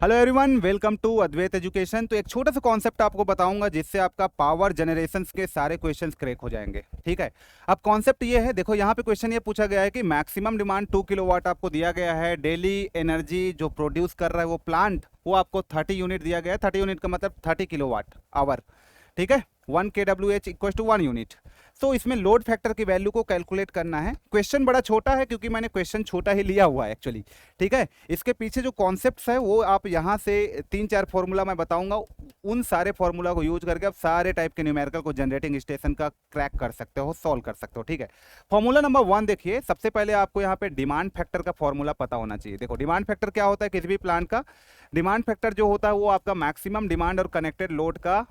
Hello everyone, welcome to Advait education. तो एक छोटा सा कॉन्सेप्ट आपको बताऊंगा जिससे आपका पावर जनरेशंस के सारे क्वेश्चंस क्रैक हो जाएंगे। ठीक है। अब कॉन्सेप्ट ये है, देखो यहाँ पे क्वेश्चन ये पूछा गया है कि मैक्सिमम डिमांड 2 किलोवाट आपको दिया गया है। डेली एनर्जी जो प्रोड्यूस कर रहा है वो प्लांट, वो आपको 30 यूनिट दिया गया है। 30 यूनिट का मतलब 30 किलोवाट आवर। ठीक है। 1 kWh इक्वल टू 1 यूनिट। तो इसमें लोड फैक्टर की वैल्यू को कैलकुलेट करना है। क्वेश्चन बड़ा छोटा है क्योंकि मैंने क्वेश्चन छोटा ही लिया हुआ है एक्चुअली। ठीक है। इसके पीछे जो कॉन्सेप्ट्स है वो आप यहाँ से 3-4 फॉर्मूला मैं बताऊंगा, उन सारे फॉर्मूला को यूज करके आप सारे टाइप के न्यूमेरिकल को जनरेटिंग स्टेशन का क्रैक कर सकते हो, सॉल्व कर सकते हो। ठीक है। फॉर्मूला नंबर 1 देखिए। सबसे पहले आपको यहाँ पे डिमांड फैक्टर का फॉर्मूला पता होना चाहिए। देखो डिमांड फैक्टर क्या होता है किसी भी प्लांट का। डिमांड फैक्टर जो होता है वो आपका मैक्सिमम डिमांड और कनेक्टेड लोड का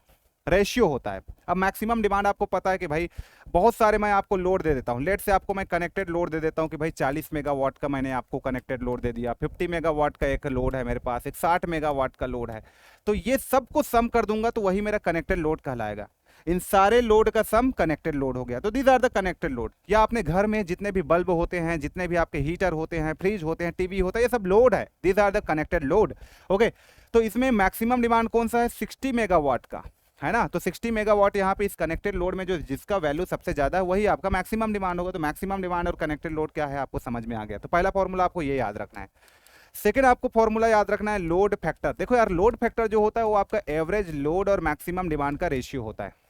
रेशियो होता है। अब मैक्सिमम डिमांड आपको पता है कि भाई बहुत सारे मैं आपको लोड दे देता हूं। लेट से आपको मैं कनेक्टेड लोड दे देता हूं कि भाई 40 मेगावाट का मैंने आपको कनेक्टेड लोड दे दिया, 50 मेगावाट का एक लोड है मेरे पास, एक 60 मेगावाट का लोड है। तो ये सबको सम कर दूंगा तो वही मेरा कनेक्टेड लोड कहलाएगा। इन सारे लोड का सम कनेक्टेड लोड हो गया। तो these are the connected load. या अपने घर में जितने भी बल्ब होते हैं, जितने भी आपके हीटर होते हैं, फ्रिज होते हैं, टीवी होता है, ये सब लोड है। These are the connected load. Okay. तो इसमें मैक्सिमम डिमांड कौन सा है? 60 मेगावाट का है ना। तो 60 मेगावाट यहाँ पे इस कनेक्टेड लोड में जो जिसका वैल्यू सबसे ज्यादा है वही आपका मैक्सिमम डिमांड होगा। तो मैक्सिमम डिमांड और कनेक्टेड लोड क्या है आपको समझ में आ गया। तो पहला फॉर्मूला आपको ये याद रखना है। सेकंड आपको फॉर्मूला याद रखना है लोड फैक्टर। देखो यार, लोड फैक्टर जो होता है वो आपका एवरेज लोड और मैक्सिमम डिमांड का रेशियो होता है।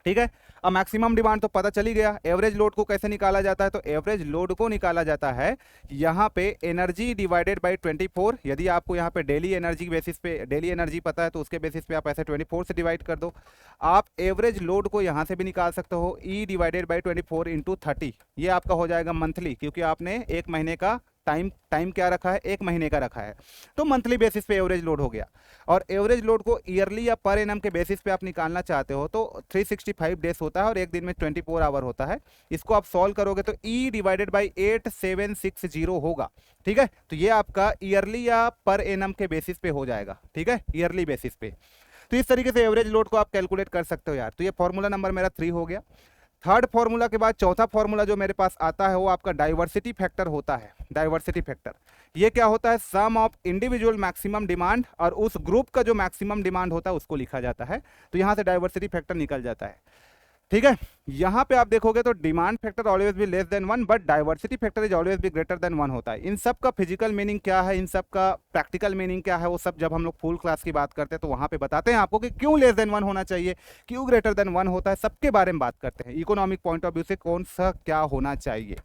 ठीक है। अब मैक्सिमम डिमांड तो पता चली गया। एवरेज लोड को कैसे निकाला जाता है? तो एवरेज लोड को निकाला जाता है यहाँ पे एनर्जी डिवाइडेड बाय 24। यदि आपको यहाँ पे डेली एनर्जी बेसिस पे डेली एनर्जी पता है तो उसके बेसिस पे आप ऐसे 24 से डिवाइड कर दो। आप एवरेज लोड को यहाँ से भी निकाल सकते हो, ई डिवाइडेड बाई 24 इंटू 30। ये आपका हो जाएगा मंथली, क्योंकि आपने एक महीने का टाइम क्या रखा है? एक महीने का रखा है। तो मंथली बेसिस पे एवरेज लोड हो गया। और एवरेज लोड को ईयरली या पर एनम के बेसिस पे आप निकालना चाहते हो तो 365 डेज होता है और एक दिन में 24 आवर होता है। इसको आप सॉल्व करोगे तो ई डिवाइडेड बाई 8760 होगा। ठीक है। तो ये आपका ईयरली या पर एनम के बेसिस पे हो जाएगा। ठीक है, ईयरली बेसिस पे। तो इस तरीके से एवरेज लोड को आप कैलकुलेट कर सकते हो यार। तो ये फॉर्मूला नंबर मेरा 3 हो गया। थर्ड फॉर्मूला के बाद चौथा फॉर्मूला जो मेरे पास आता है वो आपका डाइवर्सिटी फैक्टर होता है। डाइवर्सिटी फैक्टर ये क्या होता है? सम ऑफ इंडिविजुअल मैक्सिमम डिमांड और उस ग्रुप का जो मैक्सिमम डिमांड होता है उसको लिखा जाता है। तो यहां से डाइवर्सिटी फैक्टर निकल जाता है। ठीक है। यहां पे आप देखोगे तो डिमांड फैक्टर ऑलवेज भी less than 1 but diversity factor is always भी ग्रेटर देन 1 होता है। इन सब का फिजिकल मीनिंग क्या है, इन सब का प्रैक्टिकल मीनिंग क्या है, वो सब जब हम लोग फुल क्लास की बात करते हैं तो वहां पे बताते हैं आपको कि क्यों लेस देन 1 होना चाहिए, क्यों ग्रेटर देन 1 होता है, सबके बारे में बात करते हैं। इकोनॉमिक पॉइंट ऑफ व्यू से कौन सा क्या होना चाहिए।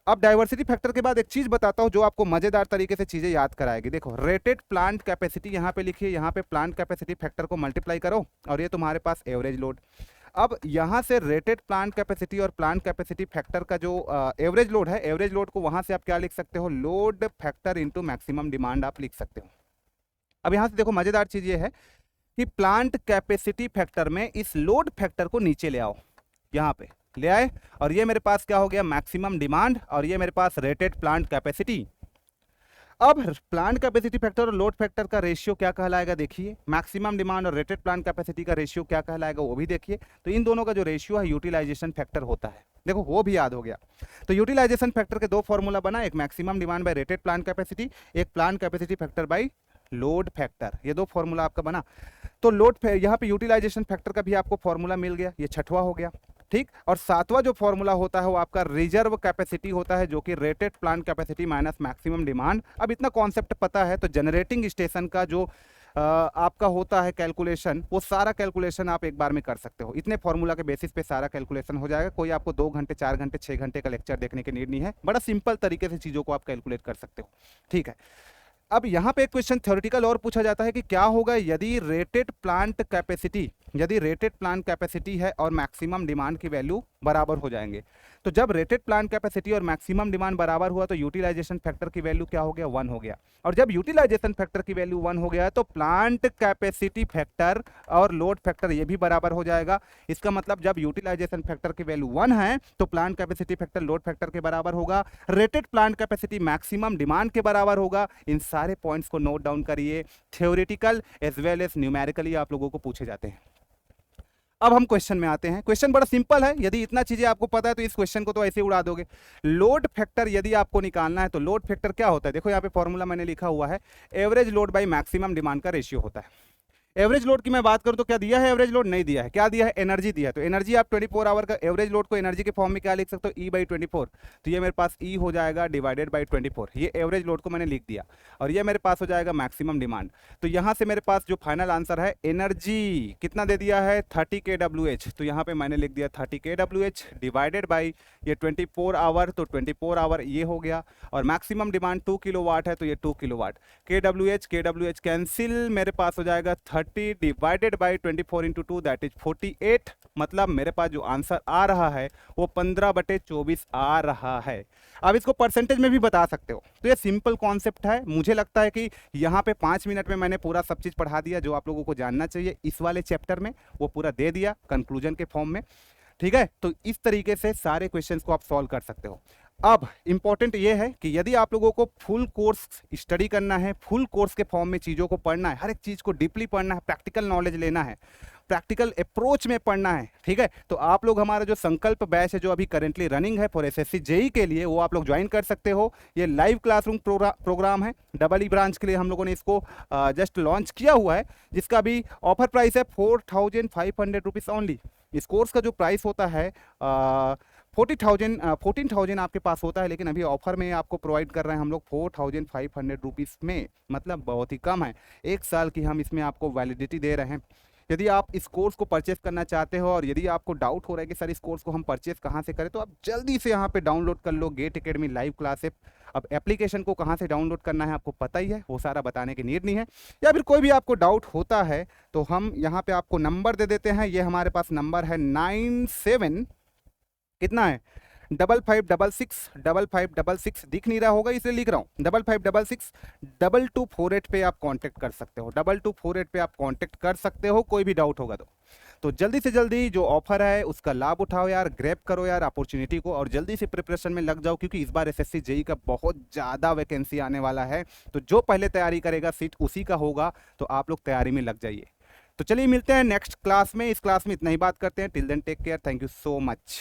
अब डाइवर्सिटी फैक्टर के बाद एक चीज बताता हूं जो आपको मजेदार तरीके से चीजें याद कराएगी। देखो रेटेड प्लांट कैपेसिटी यहाँ पे लिखिए, यहाँ पे प्लांट कैपेसिटी फैक्टर को मल्टीप्लाई करो और ये तुम्हारे पास एवरेज लोड। अब यहां से रेटेड प्लांट कैपेसिटी और प्लांट कैपेसिटी फैक्टर का जो एवरेज लोड है, एवरेज लोड को वहां से आप क्या लिख सकते हो? Load factor into maximum demand आप लिख सकते हो। अब यहां से देखो मजेदार चीज ये है कि प्लांट कैपेसिटी फैक्टर में इस लोड फैक्टर को नीचे ले आओ, यहां पे ले आए और ये मेरे पास क्या हो गया? मैक्सिमम डिमांड और ये मेरे पास रेटेड प्लांट कैपेसिटी। अब प्लांट कैपेसिटी फैक्टर और लोड फैक्टर का रेशियो क्या कहलाएगा? देखिए मैक्सिमम डिमांड और रेटेड प्लांट कैपेसिटी का रेशियो क्या कहलाएगा वो भी देखिए। तो इन दोनों का जो रेशियो है यूटिलाइजेशन फैक्टर होता है। देखो वो भी याद हो गया। तो यूटिलाइजेशन फैक्टर के दो फॉर्मूला बना, एक maximum demand by rated plant capacity, एक plant capacity factor by load factor. ये दो फॉर्मूला आपका बना। तो यहाँ पे यूटिलाइजेशन फैक्टर का भी आपको फॉर्मूला मिल गया, ये छठवां हो गया। ठीक। और सातवां जो फॉर्मूला होता है वो आपका रिजर्व कैपेसिटी होता है, जो कि rated plant capacity minus maximum demand. अब इतना कॉन्सेप्ट पता है तो जनरेटिंग स्टेशन का जो आपका होता है कैलकुलेशन, वो सारा कैलकुलेशन आप एक बार में कर सकते हो। इतने फॉर्मूला के बेसिस पे सारा कैलकुलेशन हो जाएगा। कोई आपको 2 घंटे 4 घंटे 6 घंटे का लेक्चर देखने की नीड नहीं है। बड़ा सिंपल तरीके से चीजों को आप कैलकुलेट कर सकते हो। ठीक है। अब यहाँ पे एक क्वेश्चन थ्योरेटिकल और पूछा जाता है कि क्या होगा यदि रेटेड प्लांट कैपेसिटी है और मैक्सिमम डिमांड की वैल्यू बराबर हो जाएंगे। तो जब रेटेड प्लांट कैपेसिटी और मैक्सिमम डिमांड बराबर हुआ तो यूटिलाइजेशन फैक्टर की वैल्यू क्या हो गया? 1 हो गया। और जब यूटिलाइजेशन फैक्टर की वैल्यू 1 हो गया तो प्लांट कैपेसिटी फैक्टर और लोड फैक्टर ये भी बराबर हो जाएगा। इसका मतलब जब यूटिलाइजेशन फैक्टर की वैल्यू 1 है तो plant capacity factor load factor के बराबर होगा, rated plant capacity maximum demand के बराबर होगा। इन सारे पॉइंट्स को नोट डाउन करिए। Theoretical as well as numerically आप लोगों को पूछे जाते हैं। अब हम क्वेश्चन में आते हैं। क्वेश्चन बड़ा सिंपल है, यदि इतना चीजें आपको पता है तो इस क्वेश्चन को तो ऐसे ही उड़ा दोगे। लोड फैक्टर यदि आपको निकालना है तो लोड फैक्टर क्या होता है, देखो यहाँ पे फॉर्मूला मैंने लिखा हुआ है, average load by maximum demand का रेशियो होता है। एवरेज लोड की मैं बात करूं तो क्या दिया है, एवरेज लोड नहीं दिया है, क्या दिया है, एनर्जी दिया है। तो एनर्जी आप 24 आवर का एवरेज लोड को एनर्जी के फॉर्म में क्या लिख सकते हो, ई बाई 24। तो ये मेरे पास ई हो जाएगा डिवाइडेड बाई 24, ये एवरेज लोड को मैंने लिख दिया। और ये मेरे पास हो जाएगा मैक्सिमम डिमांड। तो यहाँ से मेरे पास जो फाइनल आंसर है, एनर्जी कितना दे दिया है, 30 kWh। तो यहाँ पे मैंने लिख दिया 30 kWh डिवाइडेड बाई ये 24 आवर, तो 24 आवर ये हो गया। और मैक्सिमम डिमांड 2 किलोवाट है, तो ये 2 किलोवाट। kWh कैंसिल, मेरे पास हो जाएगा 30 divided by 24 into 2 that is 48। मतलब मेरे पास जो आंसर आ रहा है वो 15/24 आ रहा है। अब इसको परसेंटेज में भी बता सकते हो। तो ये सिंपल कॉन्सेप्ट है। मुझे लगता है कि यहाँ पे 5 मिनट में मैंने पूरा सब चीज़ पढ़ा दिया जो आप लोगों को जानना चाहिए इस वाले चैप्टर में, वो पूरा दे दिया कंक्लूजन के फॉर्म में। ठीक है, तो इस तरीके से सारे क्वेश्चंस को आप सॉल्व कर सकते हो। अब इंपॉर्टेंट ये है कि यदि आप लोगों को फुल कोर्स स्टडी करना है, फुल कोर्स के फॉर्म में चीज़ों को पढ़ना है, हर एक चीज़ को डीपली पढ़ना है, प्रैक्टिकल नॉलेज लेना है, प्रैक्टिकल अप्रोच में पढ़ना है, ठीक है, तो आप लोग हमारा जो संकल्प बैच है जो अभी करेंटली रनिंग है फॉर एसएससी जेई के लिए, वो आप लोग ज्वाइन कर सकते हो। ये लाइव क्लासरूम प्रोग्राम है, डबल ई ब्रांच के लिए हम लोगों ने इसको जस्ट लॉन्च किया हुआ है, जिसका भी ऑफर प्राइस है 4500 रुपीज़ ओनली। इस कोर्स का जो प्राइस होता है 14,000 आपके पास होता है, लेकिन अभी ऑफर में आपको प्रोवाइड कर रहे हैं हम लोग 4500 रुपीज़ में, मतलब बहुत ही कम है। 1 साल की हम इसमें आपको वैलिडिटी दे रहे हैं। यदि आप इस कोर्स को परचेस करना चाहते हो और यदि आपको डाउट हो रहा है कि सर इस कोर्स को हम परचेस कहाँ से करें, तो आप जल्दी से यहाँ पे डाउनलोड कर लो गेट एकेडमी लाइव क्लासेस। अब एप्लीकेशन को कहाँ से डाउनलोड करना है आपको पता ही है, वो सारा बताने की नीड नहीं है। या फिर कोई भी आपको डाउट होता है तो हम यहाँ पे आपको नंबर दे देते हैं। ये हमारे पास नंबर है 97 कितना है 5566 दिख नहीं रहा होगा इसलिए लिख रहा हूँ 5566 पे आप कांटेक्ट कर सकते हो, 2248 पे आप कांटेक्ट कर सकते हो कोई भी डाउट होगा तो जल्दी से जल्दी जो ऑफर है उसका लाभ उठाओ यार, ग्रैब करो यार अपॉर्चुनिटी को और जल्दी से प्रिपरेशन में लग जाओ, क्योंकि इस बार एसएससी जेई का बहुत ज़्यादा वैकेंसी आने वाला है। तो जो पहले तैयारी करेगा सीट उसी का होगा, तो आप लोग तैयारी में लग जाइए। तो चलिए मिलते हैं नेक्स्ट क्लास में। इस क्लास में इतना ही बात करते हैं। Till then take care, thank you so much.